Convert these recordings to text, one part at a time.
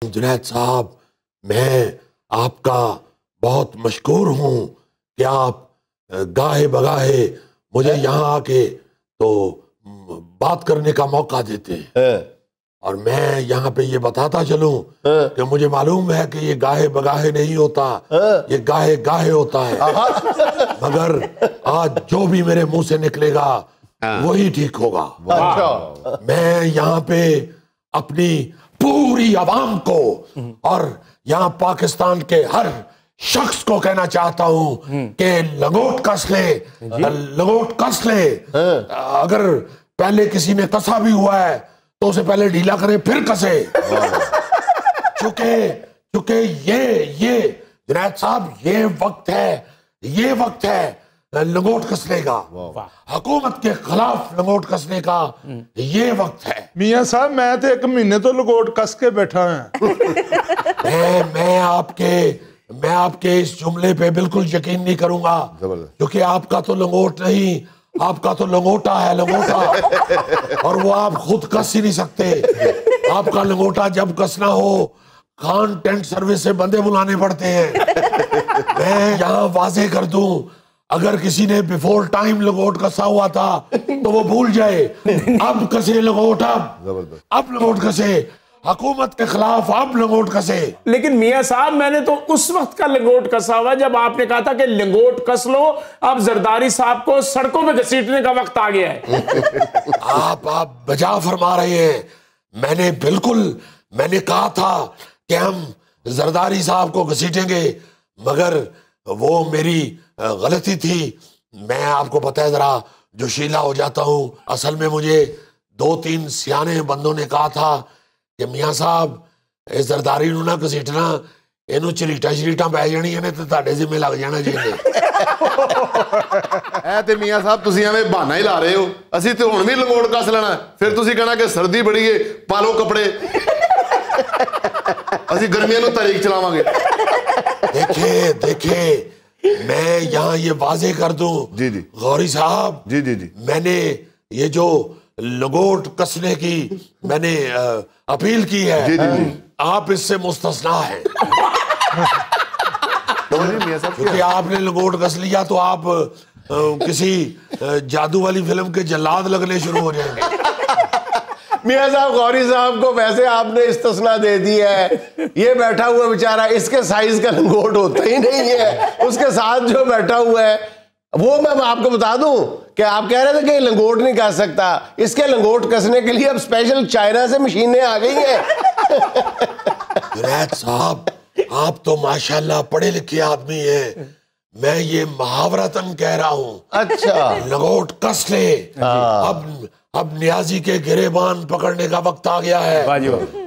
جنید صاحب، میں آپ کا بہت مشکور ہوں کہ آپ گاہے بگاہے مجھے یہاں آ کے تو بات کرنے کا موقع دیتے ہیں، اور میں یہاں پہ یہ بتاتا چلوں کہ مجھے معلوم ہے کہ یہ گاہے بگاہے نہیں ہوتا، یہ گاہے گاہے ہوتا ہے، مگر آج جو بھی میرے منہ سے نکلے گا وہی ٹھیک ہوگا۔ میں یہاں پہ اپنی پوری عوام کو اور یہاں پاکستان کے ہر شخص کو کہنا چاہتا ہوں کہ لنگوٹ کس لے، لنگوٹ کس لے۔ اگر پہلے کسی نے کسا بھی ہوا ہے تو اسے پہلے ڈھیلا کرے پھر کسے، چونکہ یہ جنید صاحب یہ وقت ہے لنگوٹ کسنے کا، حکومت کے خلاف لنگوٹ کسنے کا یہ وقت ہے۔ میاں صاحب میں تو ایک مہینے تو لنگوٹ کس کے بیٹھا ہوں۔ میں آپ کے اس جملے پہ بالکل یقین نہیں کروں گا، کیونکہ آپ کا تو لنگوٹ نہیں، آپ کا تو لنگوٹا ہے، لنگوٹا، اور وہ آپ خود کس ہی نہیں سکتے۔ آپ کا لنگوٹا جب کسنا ہو خان ٹینٹ سروس سے بندے بلانے پڑتے ہیں۔ میں یہاں واضح کر دوں، اگر کسی نے بیفور ٹائم لنگوٹ کسا ہوا تھا تو وہ بھول جائے، اب کسے لنگوٹ، اب لنگوٹ کسے، حکومت کے خلاف اب لنگوٹ کسے۔ لیکن میاں صاحب میں نے تو اس وقت کا لنگوٹ کسا ہوا جب آپ نے کہا تھا کہ لنگوٹ کس لو، اب زرداری صاحب کو سڑکوں میں گھسیٹنے کا وقت آ گیا ہے۔ آپ بجا فرما رہے ہیں، میں نے کہا تھا کہ ہم زرداری صاحب کو گھسیٹیں گے، مگر وہ میری غلطی تھی۔ میں آپ کو پتہ ہے ذرا جوشیلا ہو جاتا ہوں۔ اصل میں مجھے 2-3 سیانے بندوں نے کہا تھا کہ میاں صاحب اس زرداری نو نہ گھسیٹنا، اینو چریٹا بہ جانی ہے تے تہاڈے ذمہ لگ جانا چاہیے۔ اے تے میاں صاحب تسی ایویں بہانا ہی لا رہے ہو، اسی تے ہن بھی لنگوٹ کس لینا، پھر تسی کہنا کہ سردی بڑی ہے پالو کپڑے، اسی گرمیاں نو تاریخ چلاواں گے۔ دیکھیں میں یہاں یہ واضح کر دوں غوری صاحب، میں نے یہ جو لنگوٹ کسنے کی میں نے اپیل کی ہے، آپ اس سے مستثنا ہیں، کیونکہ آپ نے لنگوٹ کس لیا تو آپ کسی جادو والی فلم کے جلاد لگنے شروع ہو جائیں گے۔ میاں صاحب غوری صاحب کو ویسے آپ نے استثنا دے دی ہے، یہ بیٹھا ہوا بیچارہ اس کے سائز کا لنگوٹ ہوتا ہی نہیں ہے، اس کے ساتھ جو بیٹھا ہوا ہے وہ میں آپ کو بتا دوں کہ آپ کہہ رہے تھے کہ لنگوٹ نہیں کس سکتا، اس کے لنگوٹ کسنے کے لیے اب اسپیشل چائنا سے مشینیں آ گئی ہیں۔ جنید صاحب آپ تو ماشاءاللہ پڑھے لکھے آدمی ہیں، میں یہ محاورتاً کہہ رہا ہوں، اچھا لنگوٹ کس لے، اب نیازی کے گریبان پکڑنے کا وقت آ گیا ہے،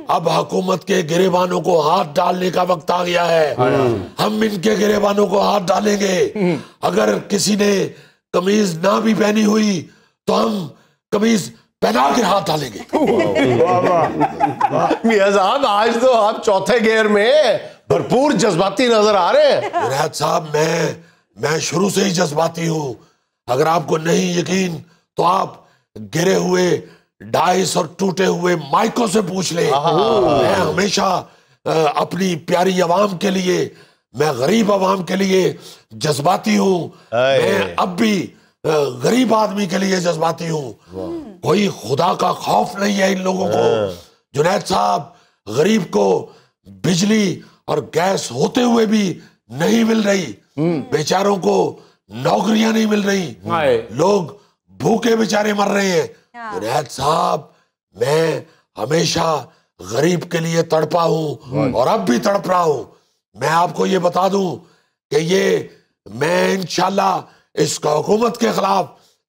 اب حکومت کے گریبانوں کو ہاتھ ڈالنے کا وقت آ گیا ہے، ہم ان کے گریبانوں کو ہاتھ ڈالیں گے۔ اگر کسی نے قمیض نہ بھی پہنی ہوئی تو ہم قمیض پہنا کے ہاتھ ڈالیں گے۔ میاں صاحب آج تو آپ چوتھے گیئر میں بھرپور جذباتی نظر آ رہے ہیں۔ جنید صاحب میں شروع سے ہی جذباتی ہوں، اگر آپ کو نہیں یقین تو آپ گرے ہوئے ڈائس اور ٹوٹے ہوئے مائکوں سے پوچھ لیں۔ میں ہمیشہ اپنی پیاری عوام کے لیے، میں غریب عوام کے لیے جذباتی ہوں، میں اب بھی غریب آدمی کے لیے جذباتی ہوں۔ کوئی خدا کا خوف نہیں ہے ان لوگوں کو۔ جنید صاحب غریب کو بجلی اور گیس ہوتے ہوئے بھی نہیں مل رہی، بیچاروں کو نوکریاں نہیں مل رہی، لوگ بھوکے بیچارے مر رہے ہیں۔ جنید صاحب میں ہمیشہ غریب کے لیے تڑپا ہوں اور اب بھی تڑپ رہا ہوں۔ میں آپ کو یہ بتا دوں کہ میں انشاءاللہ اس حکومت کے خلاف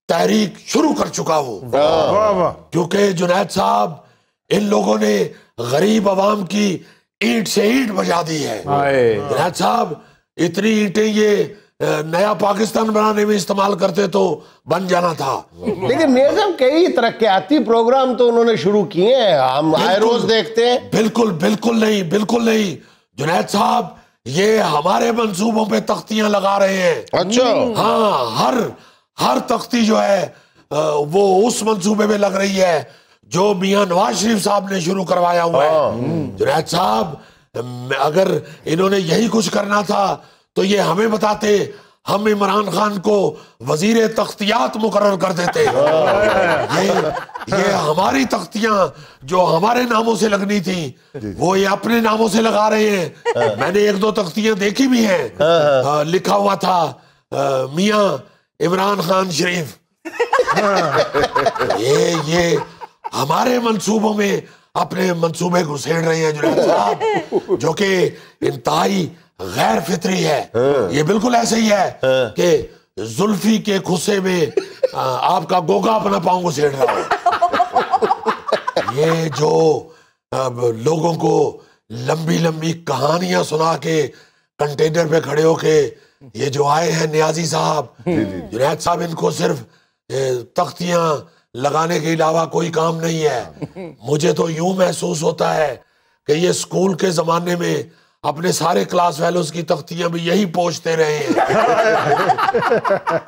تحریک شروع کر چکا ہوں، کیونکہ جنید صاحب ان لوگوں نے غریب عوام کی اینٹ سے اینٹ بجا دی ہے۔ جنید صاحب اتنی اینٹیں یہ نیا پاکستان بنانے میں استعمال کرتے تو بن جانا تھا۔ لیکن میاں صاحب کئی ترقیاتی پروگرام تو انہوں نے شروع کیے ہیں، ہم آئے روز دیکھتے ہیں۔ بالکل نہیں جنید صاحب، یہ ہمارے منصوبوں پہ تختیاں لگا رہے ہیں۔ اچھا ہاں، ہر تختی جو ہے وہ اس منصوبے میں لگ رہی ہے जो मियां नवाज शरीफ साहब ने शुरू करवाया हुआ है। जुनैद साहब, अगर इन्होंने यही कुछ करना था तो ये हमें बताते, हम इमरान खान को वजीर तख्तियात मुकर्रर कर देते। ये हमारी तख्तियां जो हमारे नामों से लगनी थी वो ये अपने नामों से लगा रहे हैं। मैंने 1-2 तख्तियां देखी भी हैं, लिखा हुआ था मियां इमरान खान शरीफ। ये हमारे मंसूबों में अपने मंसूबे घुसेड़ रहे हैं जुनैद साहब, जो कि इंतहाई गैर फितरी है। ये बिल्कुल ऐसे ही है कि जुल्फी के खुस्से में आपका गोगा अपना पाँव घुसेड़ रहा हो। ये जो लोगों को लंबी लंबी कहानियां सुना के कंटेनर पे खड़े होके ये जो आए हैं नियाजी साहब, जुनैद साहब, इनको सिर्फ तख्तियां लगाने के अलावा कोई काम नहीं है। मुझे तो यूं महसूस होता है कि ये स्कूल के जमाने में अपने सारे क्लास फेलोज की तख्तियां भी यही पोंछते रहे हैं।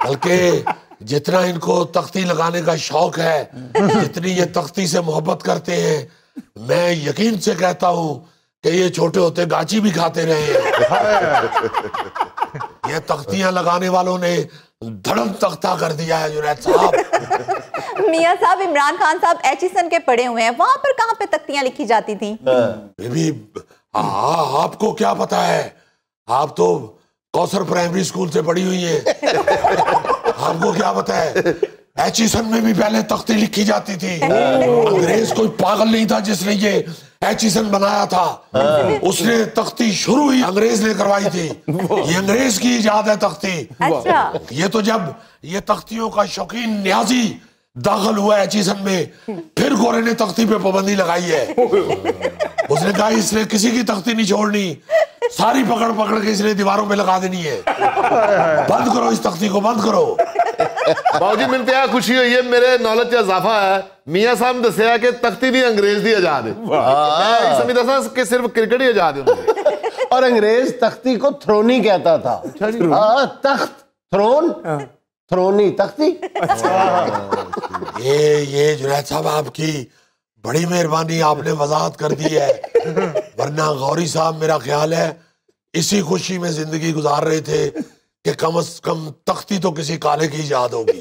बल्कि जितना इनको तख्ती लगाने का शौक है, जितनी ये तख्ती से मोहब्बत करते हैं, मैं यकीन से कहता हूं कि ये छोटे होते गाची भी खाते रहे हैं। ये तख्तियां लगाने वालों ने धड़म तख्ता कर दिया है जुनैद साहब। मियां साहब, इमरान खान साहब एचिसन के पढ़े हुए हैं, वहां पर कहाँ पे तख्तियां लिखी जाती थी? बेबी, आपको क्या पता है? आप तो कौसर प्राइमरी स्कूल से पढ़ी हुई है। आपको क्या पता है? एचिसन में भी पहले तख्ती लिखी जाती थी। अंग्रेज कोई पागल नहीं था जिसने ये एचिसन बनाया था। उसने तख्ती शुरू ही अंग्रेज ने करवाई थी। ये अंग्रेज की इजाद है तख्ती। अच्छा। ये तो जब ये तख्तियों का शौकीन न्याजी दाखिल हुआ एचिसन में, फिर गोरे ने तख्ती पे पाबंदी लगाई है। उसने कहा इसने किसी की तख्ती नहीं छोड़नी, सारी पकड़ पकड़ के इसने दीवारों पे लगा देनी है। बंद करो इस तख्ती को, बंद करो। बाबूजी मिलते खुशी हुई है, मेरे नॉलेज का इजाफा है। मियां साहब ने दसिया कि तख्ती भी अंग्रेज की आजाद है। मैं समझता था कि सिर्फ क्रिकेट ही आजाद है। और अंग्रेज तख्ती को थ्रोनी कहता था। तख्त, थ्रोन, थ्रोनी, तख्ती। ये जुनैद साहब, आपकी बड़ी मेहरबानी, आपने वजाहत कर दी है। वरना गौरी साहब मेरा ख्याल है इसी खुशी में जिंदगी गुजार रहे थे कि कम से कम तख्ती तो किसी काले की इजाद होगी।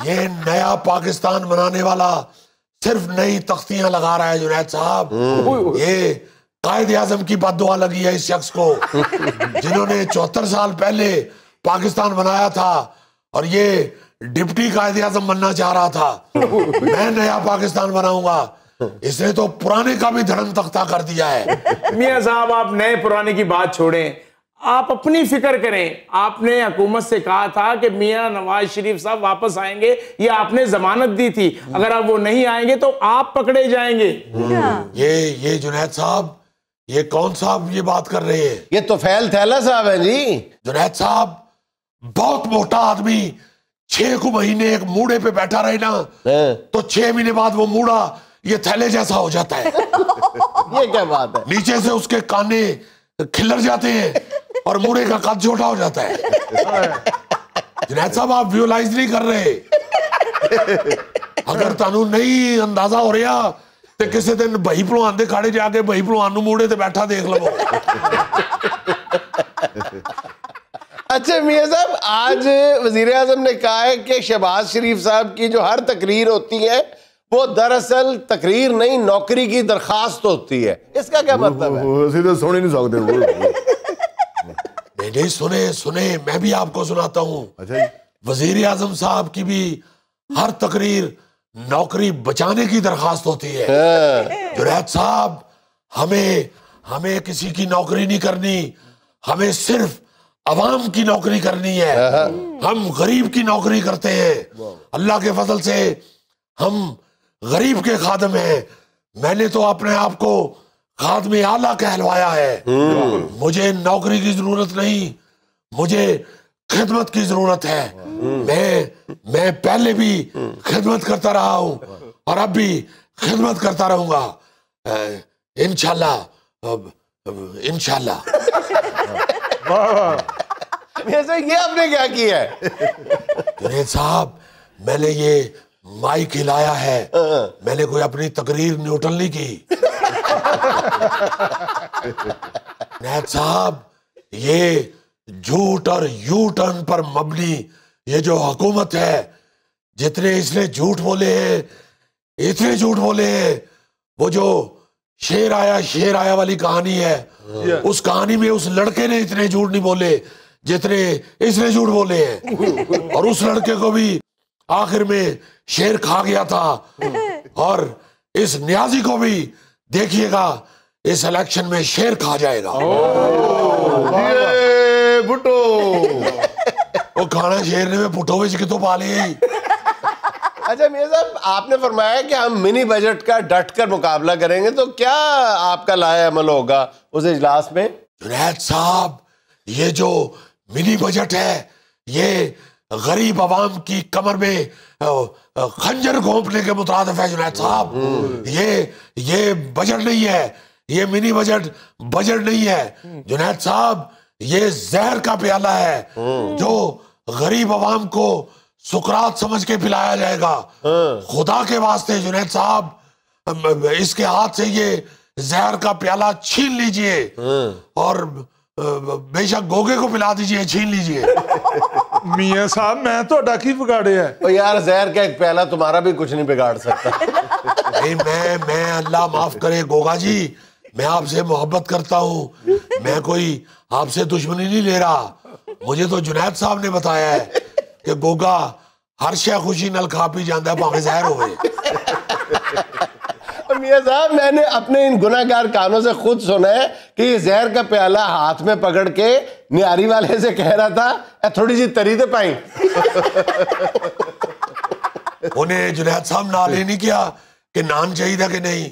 ये नया पाकिस्तान बनाने वाला सिर्फ नई तख्तियां लगा रहा है जुनैद साहब। ये कायद आजम की बद्दुआ लगी है इस शख्स को, जिन्होंने 74 साल पहले पाकिस्तान बनाया था और ये डिप्टी कायद आजम बनना चाह रहा था। मैं नया पाकिस्तान बनाऊंगा, इसने तो पुराने का भी धड़म तख्ता कर दिया है। मियां साहब, आप नए पुराने की बात छोड़ें, आप अपनी फिक्र करें। आपने हुकूमत से कहा था कि मियां नवाज शरीफ साहब वापस आएंगे, ये आपने जमानत दी थी। अगर आप वो नहीं आएंगे तो आप पकड़े जाएंगे। ये जुनैद साहब, ये कौन साहब ये बात कर रहे हैं? ये तो फैल थैला साहब है जी। जुनैद साहब, बहुत मोटा आदमी 6 महीने एक मूड़े पे बैठा रहे ना, तो 6 महीने बाद वो मूड़ा ये थैले जैसा हो जाता है। ये क्या बात है? नीचे से उसके काने खिलर जाते हैं और मूड़े का कद छोटा हो जाता है। जुनैद साहब, आप विजुअलाइज नहीं कर रहे। अगर तानू नहीं अंदाजा हो रहा तो किसी दिन बही भलवान दे खाड़े जाके बही भलवान मूड़े ते बैठा देख लो। अच्छा मियां साहब, आज वजीर आजम ने कहा है कि शहबाज शरीफ साहब की जो हर तकरीर होती है वो दरअसल तकरीर नहीं, नौकरी की दरखास्त होती है। इसका क्या मतलब है? तो सुन ही नहीं सकते। नहीं, सुने, मैं भी आपको सुनाता हूँ। अच्छा, वजीर आजम साहब की भी हर तकरीर नौकरी बचाने की दरखास्त होती है। जुनैद साहब, हमें किसी की नौकरी नहीं करनी, हमें सिर्फ अवाम की नौकरी करनी है। हम गरीब की नौकरी करते हैं। अल्लाह के फजल से हम गरीब के खादम हैं। मैंने तो अपने आप को खादम आला कहलवाया है। मुझे नौकरी की जरूरत नहीं, मुझे खिदमत की जरूरत है। मैं पहले भी खिदमत करता रहा हूं और अब भी खिदमत करता रहूंगा, इंशाल्लाह। इंशाल्लाह। ये आपने क्या किया है? जुनैद साहब, मैंने ये माइक हिलाया है, मैंने कोई अपनी तकरीर न्यूट्रल नहीं की। जुनैद साहब, ये झूठ और यू टर्न पर मबनी ये जो हुकूमत है, जितने इसने झूठ बोले हैं, इतने झूठ बोले हैं। वो जो शेर आया वाली कहानी है, उस कहानी में उस लड़के ने इतने झूठ नहीं बोले जितने इसने झूठ बोले हैं। और उस लड़के को भी आखिर में शेर खा गया था। और इस न्याजी को भी देखिएगा इस इलेक्शन में शेर खा जाएगा। भुट्टो वो खाना शेर ने में पुटो विच कितों पा लिया। अच्छा मियां साहब, आपने फरमाया कि हम मिनी बजट का डट कर मुकाबला करेंगे, तो क्या आपका लाया अमल होगा उस इजलास में? जुनैद साहब, ये जो मिनी बजट है, ये गरीब आवाम की कमर में खंजर घोंपने के मुताबिक है। जुनैद साहब, ये बजट नहीं है, ये मिनी बजट नहीं है। जुनैद साहब, ये जहर का प्याला है जो गरीब आवाम को सुकरात समझ के पिलाया जाएगा। खुदा के वास्ते जुनैद साहब, इसके हाथ से ये जहर का प्याला छीन लीजिए और बेशक गोगे को पिला दीजिए, छीन लीजिए। मियां साहब, मैं तो डाकी बिगाड़े है। तो यार, जहर का एक प्याला तुम्हारा भी कुछ नहीं बिगाड़ सकता। नहीं, मैं अल्लाह माफ करे गोगा जी, मैं आपसे मोहब्बत करता हूँ, मैं कोई आपसे दुश्मनी नहीं ले रहा। मुझे तो जुनैद साहब ने बताया है कि गोगा हर शय खुशी नल खा पी जाता है, भावे जहर होवे। मियां साहब, मैंने अपने इन गुनाहगार कानों से खुद सुना है कि ये जहर का प्याला हाथ में पकड़ के न्यारी वाले से कह रहा था, थोड़ी सी तरी दे पाई। उन्हें जुनैद साहब नाल ही नहीं किया कि नान चाहिए कि नहीं।